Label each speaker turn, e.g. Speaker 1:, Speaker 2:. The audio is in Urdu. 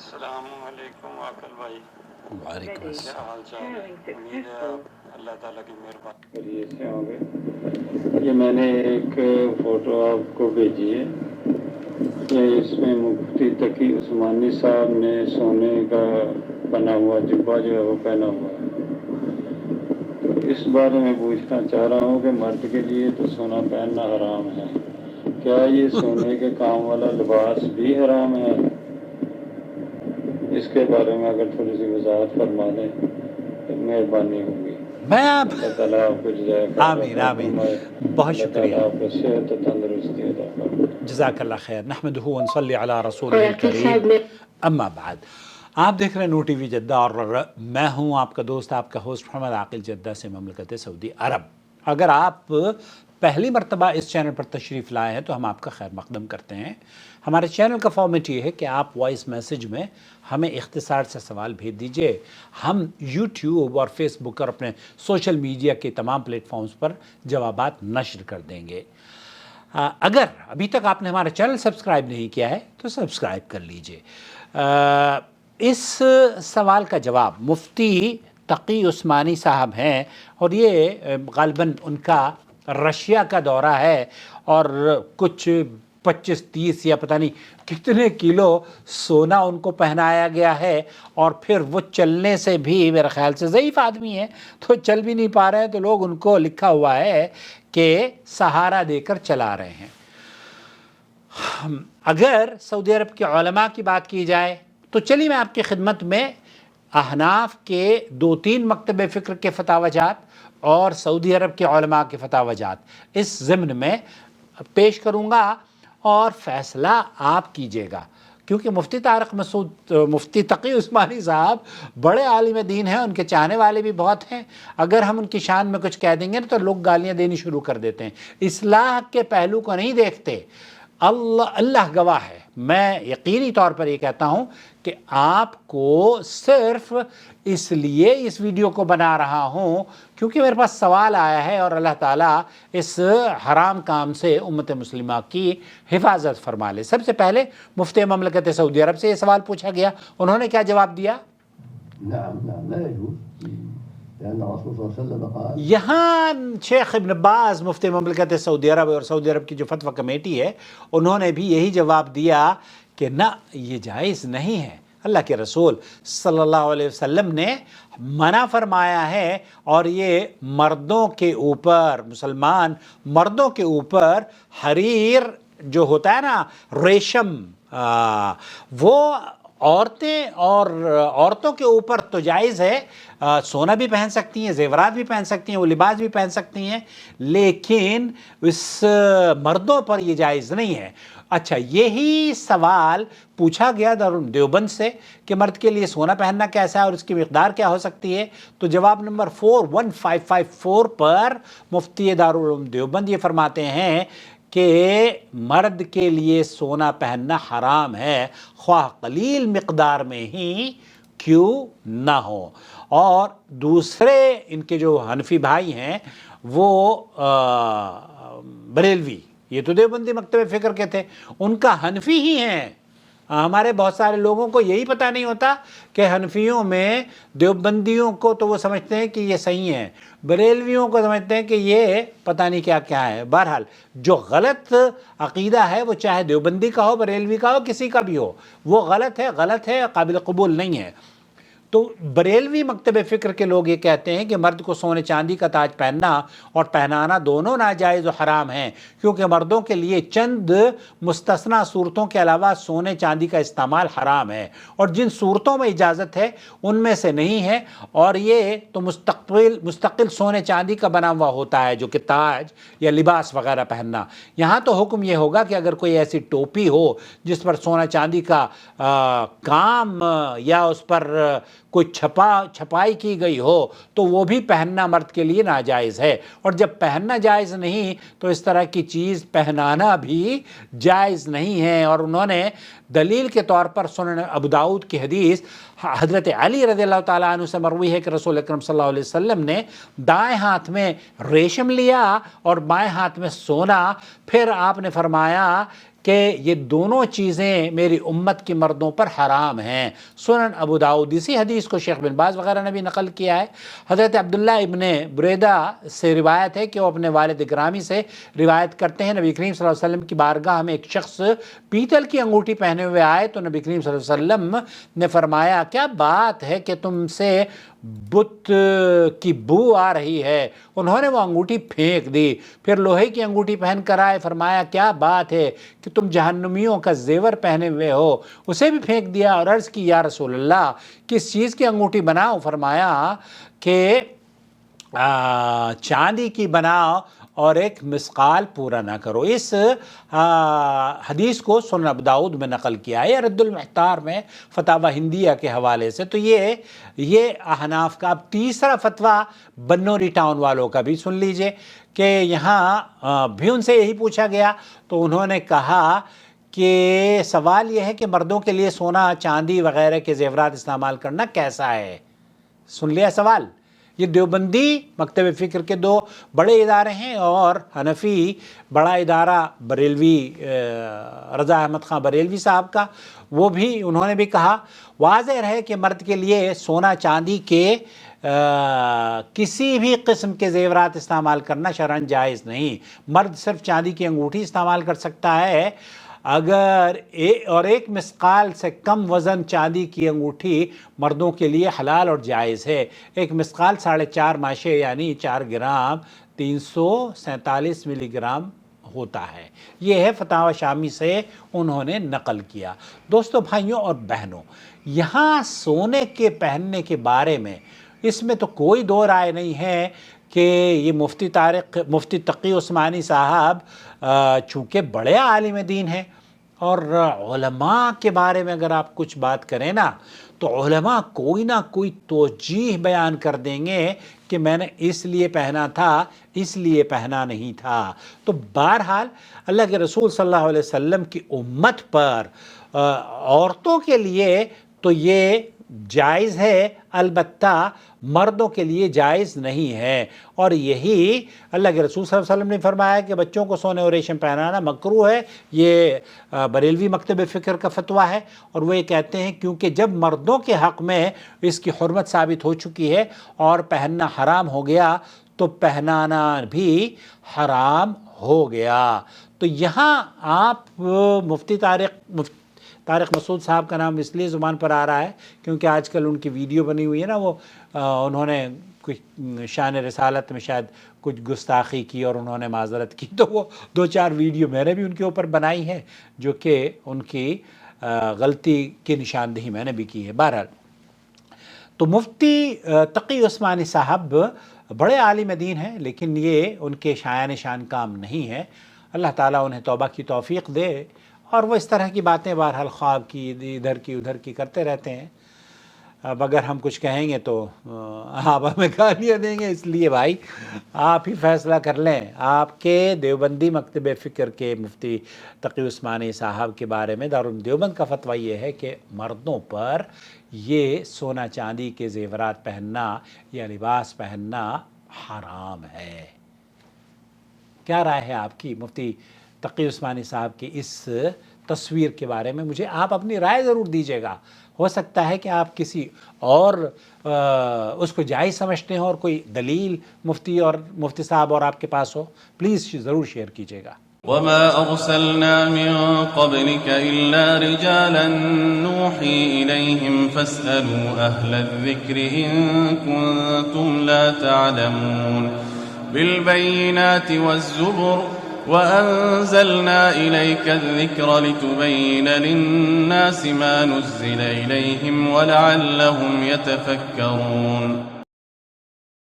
Speaker 1: السلام علیکم عاقل بھائی،
Speaker 2: وعلیکم
Speaker 1: کیا
Speaker 2: السلام۔
Speaker 1: حال چال ہے؟ امید ہے آپ اللہ تعالیٰ کی مہربانی خیریت سے ہوں گے۔ یہ میں نے ایک فوٹو آپ کو بھیجی ہے، یہ اس میں مفتی تقی عثمانی صاحب نے سونے کا بنا ہوا جبہ جو ہے وہ پہنا ہوا ہے، تو اس بارے میں پوچھنا چاہ رہا ہوں کہ مرد کے لیے تو سونا پہننا حرام ہے، کیا یہ سونے کے کام والا لباس بھی حرام ہے؟ اس کے بارے میں اگر تھوڑی سی وضاحت فرما دیں تو مہربانی ہوگی۔
Speaker 2: میں آپ
Speaker 1: اللہ تعالیٰ آپ کو جزائے خیر
Speaker 2: آمین
Speaker 1: عطا
Speaker 2: آمین،
Speaker 1: فرمائے۔
Speaker 2: بہت
Speaker 1: اللہ
Speaker 2: شکریہ،
Speaker 1: تعالیٰ آپ کو صحت و تندرستی عطا فرمائے۔
Speaker 2: جزاک اللہ خیر۔ نحمدہ ونصلی علی رسولہ الکریم، اما بعد۔ آپ دیکھ رہے ہیں نور ٹی وی جدہ اور میں ہوں آپ کا دوست، آپ کا ہوسٹ محمد عاقل، جدہ سے مملکت سعودی عرب۔ اگر آپ پہلی مرتبہ اس چینل پر تشریف لائے ہیں تو ہم آپ کا خیر مقدم کرتے ہیں۔ ہمارے چینل کا فارمیٹ یہ ہے کہ آپ وائس میسج میں ہمیں اختصار سے سوال بھیج دیجئے، ہم یوٹیوب اور فیس بک اور اپنے سوشل میڈیا کے تمام پلیٹ فارمز پر جوابات نشر کر دیں گے۔ اگر ابھی تک آپ نے ہمارا چینل سبسکرائب نہیں کیا ہے تو سبسکرائب کر لیجئے۔ اس سوال کا جواب مفتی تقی عثمانی صاحب ہیں، اور یہ غالباً ان کا رشیا کا دورہ ہے، اور کچھ 25-30 یا پتہ نہیں کتنے کلو سونا ان کو پہنایا گیا ہے، اور پھر وہ چلنے سے بھی میرے خیال سے ضعیف آدمی ہیں تو چل بھی نہیں پا رہے ہیں، تو لوگ ان کو لکھا ہوا ہے کہ سہارا دے کر چلا رہے ہیں۔ اگر سعودی عرب کے علماء کی بات کی جائے تو چلیے میں آپ کی خدمت میں احناف کے 2-3 مکتب فکر کے فتاوی جات اور سعودی عرب کے علماء کے فتاوی جات اس ضمن میں پیش کروں گا، اور فیصلہ آپ کیجیے گا، کیونکہ مفتی طارق مسعود، مفتی تقی عثمانی صاحب بڑے عالم دین ہیں، ان کے چاہنے والے بھی بہت ہیں۔ اگر ہم ان کی شان میں کچھ کہہ دیں گے تو لوگ گالیاں دینی شروع کر دیتے ہیں، اصلاح کے پہلو کو نہیں دیکھتے۔ اللہ گواہ ہے، میں یقینی طور پر یہ کہتا ہوں کہ آپ کو صرف اس لیے اس ویڈیو کو بنا رہا ہوں کیونکہ میرے پاس سوال آیا ہے، اور اللہ تعالیٰ اس حرام کام سے امت مسلمہ کی حفاظت فرما لے۔ سب سے پہلے مفتی مملکت سعودی عرب سے یہ سوال پوچھا گیا، انہوں نے کیا جواب دیا؟
Speaker 3: نعم لا يجوز لأن الرسول صلى الله عليه وسلم قال
Speaker 2: یہاں شیخ ابن باز مفتی مملکت سعودی عرب اور سعودی عرب کی جو فتویٰ کمیٹی ہے، انہوں نے بھی یہی جواب دیا کہ نہ، یہ جائز نہیں ہے۔ اللہ کے رسول صلی اللہ علیہ وسلم نے منع فرمایا ہے، اور یہ مردوں کے اوپر، مسلمان مردوں کے اوپر حریر جو ہوتا ہے نا، ریشم، وہ عورتیں اور عورتوں کے اوپر تو جائز ہے، سونا بھی پہن سکتی ہیں، زیورات بھی پہن سکتی ہیں، وہ لباس بھی پہن سکتی ہیں، لیکن اس مردوں پر یہ جائز نہیں ہے۔ اچھا، یہی سوال پوچھا گیا دارالعلوم دیوبند سے کہ مرد کے لیے سونا پہننا کیسا ہے اور اس کی مقدار کیا ہو سکتی ہے، تو جواب نمبر 41554 پر مفتی دارالعلوم دیوبند یہ فرماتے ہیں کہ مرد کے لیے سونا پہننا حرام ہے، خواہ قلیل مقدار میں ہی کیوں نہ ہو۔ اور دوسرے ان کے جو حنفی بھائی ہیں وہ بریلوی، یہ تو دیوبندی مکتب فکر کے تھے، ان کا حنفی ہی ہیں۔ ہمارے بہت سارے لوگوں کو یہی پتہ نہیں ہوتا کہ حنفیوں میں دیوبندیوں کو تو وہ سمجھتے ہیں کہ یہ صحیح ہے، بریلویوں کو سمجھتے ہیں کہ یہ پتہ نہیں کیا کیا ہے۔ بہرحال جو غلط عقیدہ ہے وہ چاہے دیوبندی کا ہو، بریلوی کا ہو، کسی کا بھی ہو، وہ غلط ہے، قابل قبول نہیں ہے۔ تو بریلوی مکتب فکر کے لوگ یہ کہتے ہیں کہ مرد کو سونے چاندی کا تاج پہننا اور پہنانا دونوں ناجائز و حرام ہیں، کیونکہ مردوں کے لیے چند مستثنی صورتوں کے علاوہ سونے چاندی کا استعمال حرام ہے، اور جن صورتوں میں اجازت ہے ان میں سے نہیں ہے، اور یہ تو مستقل سونے چاندی کا بنا ہوا ہوتا ہے، جو کہ تاج یا لباس وغیرہ پہننا۔ یہاں تو حکم یہ ہوگا کہ اگر کوئی ایسی ٹوپی ہو جس پر سونا چاندی کا کام یا اس پر کوئی چھپائی کی گئی ہو تو وہ بھی پہننا مرد کے لیے ناجائز ہے، اور جب پہننا جائز نہیں تو اس طرح کی چیز پہنانا بھی جائز نہیں ہے۔ اور انہوں نے دلیل کے طور پر سنن ابو داؤد کی حدیث حضرت علی رضی اللہ تعالیٰ عنہ سے مروی ہے کہ رسول اکرم صلی اللہ علیہ وسلم نے دائیں ہاتھ میں ریشم لیا اور بائیں ہاتھ میں سونا، پھر آپ نے فرمایا کہ یہ دونوں چیزیں میری امت کی مردوں پر حرام ہیں۔ سنن ابو داؤد، اسی حدیث کو شیخ بن باز وغیرہ نے بھی نقل کیا ہے۔ حضرت عبداللہ ابن بریدہ سے روایت ہے کہ وہ اپنے والد گرامی سے روایت کرتے ہیں، نبی کریم صلی اللہ علیہ وسلم کی بارگاہ میں ایک شخص پیتل کی انگوٹھی پہنے ہوئے آئے تو نبی کریم صلی اللہ علیہ وسلم نے فرمایا کیا بات ہے کہ تم سے بت کی بو آ رہی ہے؟ انہوں نے وہ انگوٹھی پھینک دی، پھر لوہے کی انگوٹھی پہن کر آئے، فرمایا کیا بات ہے کہ تم جہنمیوں کا زیور پہنے ہوئے ہو؟ اسے بھی پھینک دیا اور عرض کی یا رسول اللہ کس چیز کی انگوٹھی بناؤ؟ فرمایا کہ چاندی کی بناؤ اور ایک مسقال پورا نہ کرو۔ اس حدیث کو سنن ابو داؤد میں نقل کیا ہے، رد المحتار میں فتاوی ہندیہ کے حوالے سے۔ تو یہ احناف کا۔ اب تیسرا فتویٰ بنوری ٹاؤن والوں کا بھی سن لیجئے کہ یہاں بھی ان سے یہی پوچھا گیا تو انہوں نے کہا کہ سوال یہ ہے کہ مردوں کے لیے سونا چاندی وغیرہ کے زیورات استعمال کرنا کیسا ہے؟ سن لیا سوال؟ یہ دیوبندی مکتب فکر کے دو بڑے ادارے ہیں اور حنفی بڑا ادارہ بریلوی رضا احمد خان بریلوی صاحب کا، وہ بھی انہوں نے بھی کہا واضح رہے کہ مرد کے لیے سونا چاندی کے کسی بھی قسم کے زیورات استعمال کرنا شرعاً جائز نہیں۔ مرد صرف چاندی کی انگوٹھی استعمال کر سکتا ہے اگر ایک مسقال سے کم وزن چاندی کی انگوٹھی مردوں کے لیے حلال اور جائز ہے۔ ایک مسقال 4.5 ماشے یعنی 4 گرام 347 ملی گرام ہوتا ہے۔ یہ ہے فتاوی شامی سے انہوں نے نقل کیا۔ دوستو، بھائیوں اور بہنوں، یہاں سونے کے پہننے کے بارے میں اس میں تو کوئی دو رائے نہیں ہے کہ یہ مفتی تقی عثمانی صاحب چونکہ بڑے عالم دین ہیں اور علماء کے بارے میں اگر آپ کچھ بات کریں نا تو علماء کوئی نہ کوئی توجیہ بیان کر دیں گے کہ میں نے اس لیے پہنا تھا، اس لیے پہنا نہیں تھا۔ تو بہرحال اللہ کے رسول صلی اللہ علیہ وسلم کی امت پر عورتوں کے لیے تو یہ جائز ہے، البتہ مردوں کے لیے جائز نہیں ہے۔ اور یہی اللہ کے رسول صلی اللہ علیہ وسلم نے فرمایا کہ بچوں کو سونے اور ریشم پہنانا مکروہ ہے۔ یہ بریلوی مکتب فکر کا فتویٰ ہے اور وہ یہ کہتے ہیں کیونکہ جب مردوں کے حق میں اس کی حرمت ثابت ہو چکی ہے اور پہننا حرام ہو گیا تو پہنانا بھی حرام ہو گیا۔ تو یہاں آپ مفتی طارق مسعود صاحب کا نام اس لیے زبان پر آ رہا ہے کیونکہ آج کل ان کی ویڈیو بنی ہوئی ہے نا، وہ انہوں نے کچھ شان رسالت میں شاید کچھ گستاخی کی اور انہوں نے معذرت کی، تو وہ 2-4 ویڈیو میں نے بھی ان کے اوپر بنائی ہے جو کہ ان کی غلطی کی نشاندہی میں نے بھی کی ہے۔ بہرحال تو مفتی تقی عثمانی صاحب بڑے عالم دین ہیں لیکن یہ ان کے شایان شان کام نہیں ہے۔ اللہ تعالیٰ انہیں توبہ کی توفیق دے، اور وہ اس طرح کی باتیں بہرحال خواب کی ادھر کی ادھر کی کرتے رہتے ہیں۔ اب اگر ہم کچھ کہیں گے تو آپ ہمیں گالیاں دیں گے، اس لیے بھائی آپ ہی فیصلہ کر لیں۔ آپ کے دیوبندی مکتب فکر کے مفتی تقی عثمانی صاحب کے بارے میں دارالعلوم دیوبند کا فتویٰ یہ ہے کہ مردوں پر یہ سونا چاندی کے زیورات پہننا یا لباس پہننا حرام ہے۔ کیا رائے ہے آپ کی مفتی تقی عثمانی صاحب کی اس تصویر کے بارے میں؟ مجھے آپ اپنی رائے ضرور دیجیے گا، ہو سکتا ہے کہ آپ کسی اور اس کو جائز سمجھتے ہیں اور کوئی دلیل مفتی صاحب اور آپ کے پاس ہو، پلیز ضرور شیئر کیجیے گا۔
Speaker 4: وما أرسلنا من قبلك إلا رجالا نوحي إليهم فاسألوا أهل الذكر إن كنتم لا تعلمون بالبينات والزبر وأنزلنا إليك الذكر لتبين للناس ما نزل إليهم ولعلهم يتفكرون